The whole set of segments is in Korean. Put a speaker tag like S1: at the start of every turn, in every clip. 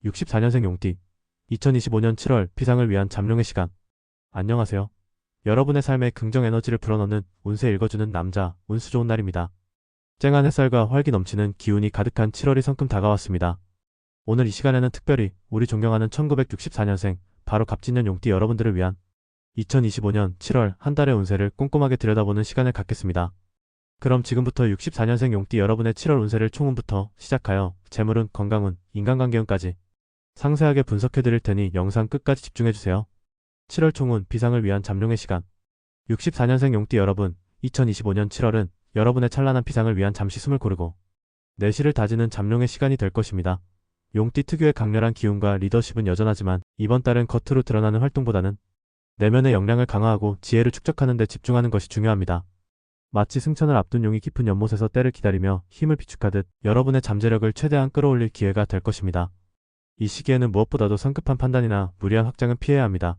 S1: 64년생 용띠 2025년 7월 피상을 위한 잠룡의 시간. 안녕하세요. 여러분의 삶에 긍정 에너지를 불어넣는 운세 읽어주는 남자, 운수 좋은 날입니다. 쨍한 햇살과 활기 넘치는 기운이 가득한 7월이 성큼 다가왔습니다. 오늘 이 시간에는 특별히 우리 존경하는 1964년생 바로 갑진년 용띠 여러분들을 위한 2025년 7월 한 달의 운세를 꼼꼼하게 들여다보는 시간을 갖겠습니다. 그럼 지금부터 64년생 용띠 여러분의 7월 운세를 총운부터 시작하여 재물운, 건강운, 인간관계운까지 상세하게 분석해드릴 테니 영상 끝까지 집중해주세요. 7월 총운 비상을 위한 잠룡의 시간. 64년생 용띠 여러분, 2025년 7월은 여러분의 찬란한 비상을 위한 잠시 숨을 고르고 내실을 다지는 잠룡의 시간이 될 것입니다. 용띠 특유의 강렬한 기운과 리더십은 여전하지만 이번 달은 겉으로 드러나는 활동보다는 내면의 역량을 강화하고 지혜를 축적하는 데 집중하는 것이 중요합니다. 마치 승천을 앞둔 용이 깊은 연못에서 때를 기다리며 힘을 비축하듯 여러분의 잠재력을 최대한 끌어올릴 기회가 될 것입니다. 이 시기에는 무엇보다도 성급한 판단이나 무리한 확장은 피해야 합니다.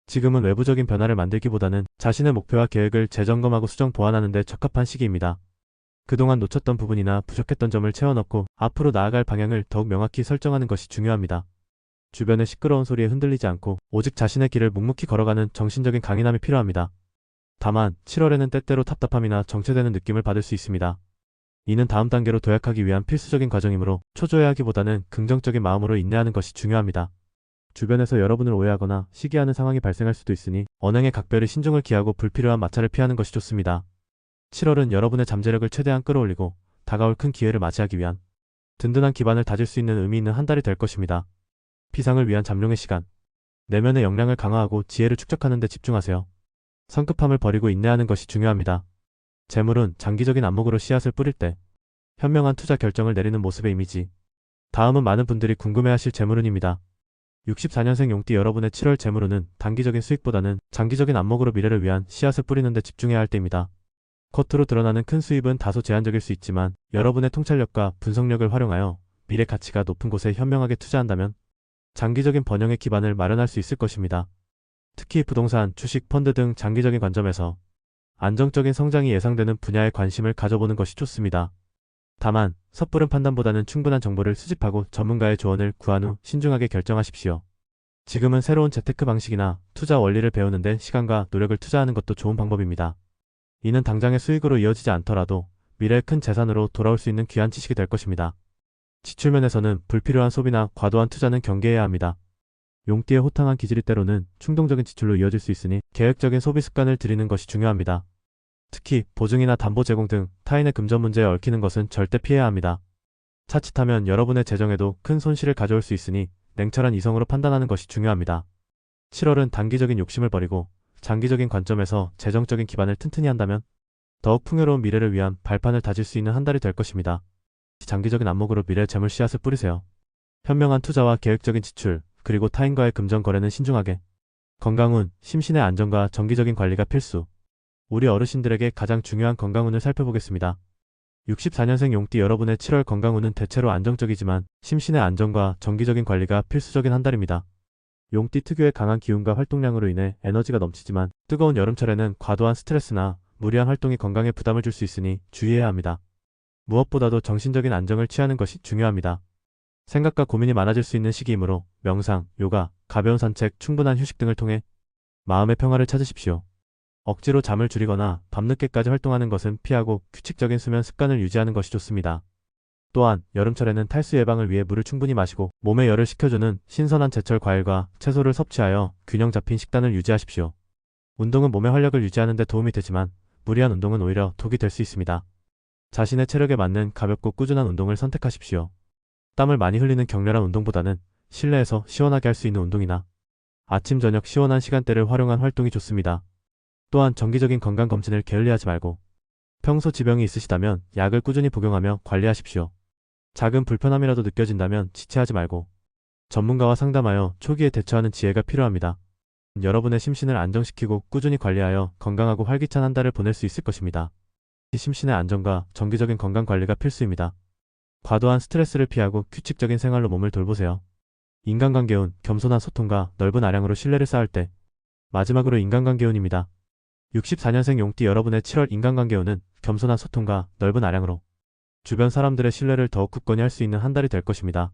S1: 지금은 외부적인 변화를 만들기보다는 자신의 목표와 계획을 재점검하고 수정 보완하는 데 적합한 시기입니다. 그동안 놓쳤던 부분이나 부족했던 점을 채워넣고 앞으로 나아갈 방향을 더욱 명확히 설정하는 것이 중요합니다. 주변의 시끄러운 소리에 흔들리지 않고 오직 자신의 길을 묵묵히 걸어가는 정신적인 강인함이 필요합니다. 다만 7월에는 때때로 답답함이나 정체되는 느낌을 받을 수 있습니다. 이는 다음 단계로 도약하기 위한 필수적인 과정이므로 초조해하기보다는 긍정적인 마음으로 인내하는 것이 중요합니다. 주변에서 여러분을 오해하거나 시기하는 상황이 발생할 수도 있으니 언행에 각별히 신중을 기하고 불필요한 마찰을 피하는 것이 좋습니다. 7월은 여러분의 잠재력을 최대한 끌어올리고 다가올 큰 기회를 맞이하기 위한 든든한 기반을 다질 수 있는 의미 있는 한 달이 될 것입니다. 피상을 위한 잠룡의 시간. 내면의 역량을 강화하고 지혜를 축적하는 데 집중하세요. 성급함을 버리고 인내하는 것이 중요합니다. 재물은 장기적인 안목으로 씨앗을 뿌릴 때 현명한 투자 결정을 내리는 모습의 이미지. 다음은 많은 분들이 궁금해하실 재물운입니다. 64년생 용띠 여러분의 7월 재물운은 단기적인 수익보다는 장기적인 안목으로 미래를 위한 씨앗을 뿌리는 데 집중해야 할 때입니다. 겉으로 드러나는 큰 수입은 다소 제한적일 수 있지만 여러분의 통찰력과 분석력을 활용하여 미래 가치가 높은 곳에 현명하게 투자한다면 장기적인 번영의 기반을 마련할 수 있을 것입니다. 특히 부동산, 주식, 펀드 등 장기적인 관점에서 안정적인 성장이 예상되는 분야에 관심을 가져보는 것이 좋습니다. 다만 섣부른 판단보다는 충분한 정보를 수집하고 전문가의 조언을 구한 후 신중하게 결정하십시오. 지금은 새로운 재테크 방식이나 투자 원리를 배우는 데 시간과 노력을 투자하는 것도 좋은 방법입니다. 이는 당장의 수익으로 이어지지 않더라도 미래의 큰 재산으로 돌아올 수 있는 귀한 지식이 될 것입니다. 지출면에서는 불필요한 소비나 과도한 투자는 경계해야 합니다. 용띠의 호탕한 기질이 때로는 충동적인 지출로 이어질 수 있으니 계획적인 소비 습관을 들이는 것이 중요합니다. 특히 보증이나 담보 제공 등 타인의 금전 문제에 얽히는 것은 절대 피해야 합니다. 자칫하면 여러분의 재정에도 큰 손실을 가져올 수 있으니 냉철한 이성으로 판단하는 것이 중요합니다. 7월은 단기적인 욕심을 버리고 장기적인 관점에서 재정적인 기반을 튼튼히 한다면 더욱 풍요로운 미래를 위한 발판을 다질 수 있는 한 달이 될 것입니다. 장기적인 안목으로 미래의 재물 씨앗을 뿌리세요. 현명한 투자와 계획적인 지출, 그리고 타인과의 금전 거래는 신중하게. 건강운, 심신의 안정과 정기적인 관리가 필수. 우리 어르신들에게 가장 중요한 건강운을 살펴보겠습니다. 64년생 용띠 여러분의 7월 건강운은 대체로 안정적이지만 심신의 안정과 정기적인 관리가 필수적인 한 달입니다. 용띠 특유의 강한 기운과 활동량으로 인해 에너지가 넘치지만 뜨거운 여름철에는 과도한 스트레스나 무리한 활동이 건강에 부담을 줄 수 있으니 주의해야 합니다. 무엇보다도 정신적인 안정을 취하는 것이 중요합니다. 생각과 고민이 많아질 수 있는 시기이므로 명상, 요가, 가벼운 산책, 충분한 휴식 등을 통해 마음의 평화를 찾으십시오. 억지로 잠을 줄이거나 밤늦게까지 활동하는 것은 피하고 규칙적인 수면 습관을 유지하는 것이 좋습니다. 또한 여름철에는 탈수 예방을 위해 물을 충분히 마시고 몸에 열을 식혀주는 신선한 제철 과일과 채소를 섭취하여 균형 잡힌 식단을 유지하십시오. 운동은 몸의 활력을 유지하는 데 도움이 되지만 무리한 운동은 오히려 독이 될 수 있습니다. 자신의 체력에 맞는 가볍고 꾸준한 운동을 선택하십시오. 땀을 많이 흘리는 격렬한 운동보다는 실내에서 시원하게 할 수 있는 운동이나 아침 저녁 시원한 시간대를 활용한 활동이 좋습니다. 또한 정기적인 건강검진을 게을리하지 말고 평소 지병이 있으시다면 약을 꾸준히 복용하며 관리하십시오. 작은 불편함이라도 느껴진다면 지체하지 말고 전문가와 상담하여 초기에 대처하는 지혜가 필요합니다. 여러분의 심신을 안정시키고 꾸준히 관리하여 건강하고 활기찬 한 달을 보낼 수 있을 것입니다. 심신의 안정과 정기적인 건강관리가 필수입니다. 과도한 스트레스를 피하고 규칙적인 생활로 몸을 돌보세요. 인간관계운, 겸손한 소통과 넓은 아량으로 신뢰를 쌓을 때. 마지막으로 인간관계운입니다. 64년생 용띠 여러분의 7월 인간관계운은 겸손한 소통과 넓은 아량으로 주변 사람들의 신뢰를 더욱 굳건히 할 수 있는 한 달이 될 것입니다.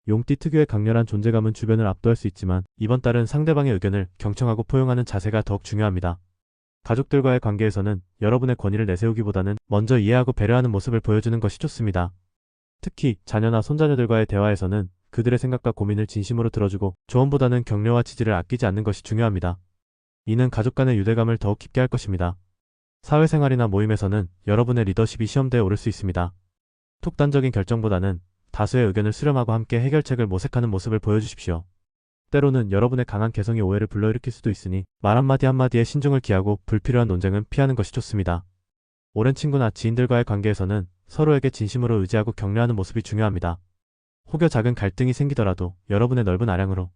S1: 용띠 특유의 강렬한 존재감은 주변을 압도할 수 있지만 이번 달은 상대방의 의견을 경청하고 포용하는 자세가 더욱 중요합니다. 가족들과의 관계에서는 여러분의 권위를 내세우기보다는 먼저 이해하고 배려하는 모습을 보여주는 것이 좋습니다. 특히 자녀나 손자녀들과의 대화에서는 그들의 생각과 고민을 진심으로 들어주고 조언보다는 격려와 지지를 아끼지 않는 것이 중요합니다. 이는 가족 간의 유대감을 더욱 깊게 할 것입니다. 사회생활이나 모임에서는 여러분의 리더십이 시험대에 오를 수 있습니다. 독단적인 결정보다는 다수의 의견을 수렴하고 함께 해결책을 모색하는 모습을 보여주십시오. 때로는 여러분의 강한 개성이 오해를 불러일으킬 수도 있으니 말 한마디 한마디에 신중을 기하고 불필요한 논쟁은 피하는 것이 좋습니다. 오랜 친구나 지인들과의 관계에서는 서로에게 진심으로 의지하고 격려하는 모습이 중요합니다. 혹여 작은 갈등이 생기더라도 여러분의 넓은 아량으로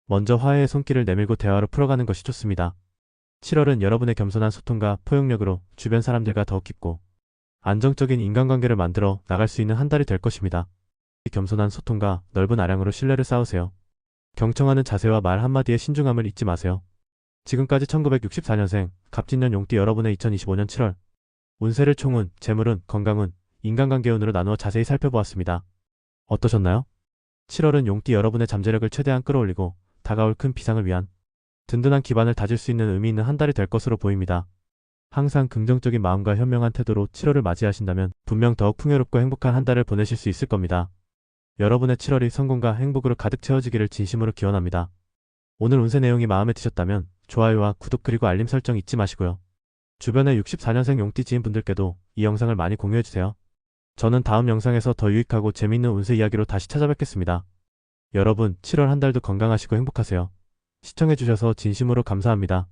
S1: 먼저 화해의 손길을 내밀고 대화로 풀어가는 것이 좋습니다. 7월은 여러분의 겸손한 소통과 포용력으로 주변 사람들과 더욱 깊고 안정적인 인간관계를 만들어 나갈 수 있는 한 달이 될 것입니다. 겸손한 소통과 넓은 아량으로 신뢰를 쌓으세요. 경청하는 자세와 말 한마디의 신중함을 잊지 마세요. 지금까지 1964년생 갑진년 용띠 여러분의 2025년 7월 운세를 총운, 재물운, 건강운, 인간관계운으로 나누어 자세히 살펴보았습니다. 어떠셨나요? 7월은 용띠 여러분의 잠재력을 최대한 끌어올리고 다가올 큰 비상을 위한 든든한 기반을 다질 수 있는 의미 있는 한 달이 될 것으로 보입니다. 항상 긍정적인 마음과 현명한 태도로 7월을 맞이하신다면 분명 더욱 풍요롭고 행복한 한 달을 보내실 수 있을 겁니다. 여러분의 7월이 성공과 행복으로 가득 채워지기를 진심으로 기원합니다. 오늘 운세 내용이 마음에 드셨다면 좋아요와 구독 그리고 알림 설정 잊지 마시고요. 주변의 64년생 용띠 지인분들께도 이 영상을 많이 공유해주세요. 저는 다음 영상에서 더 유익하고 재미있는 운세 이야기로 다시 찾아뵙겠습니다. 여러분 7월 한 달도 건강하시고 행복하세요. 시청해주셔서 진심으로 감사합니다.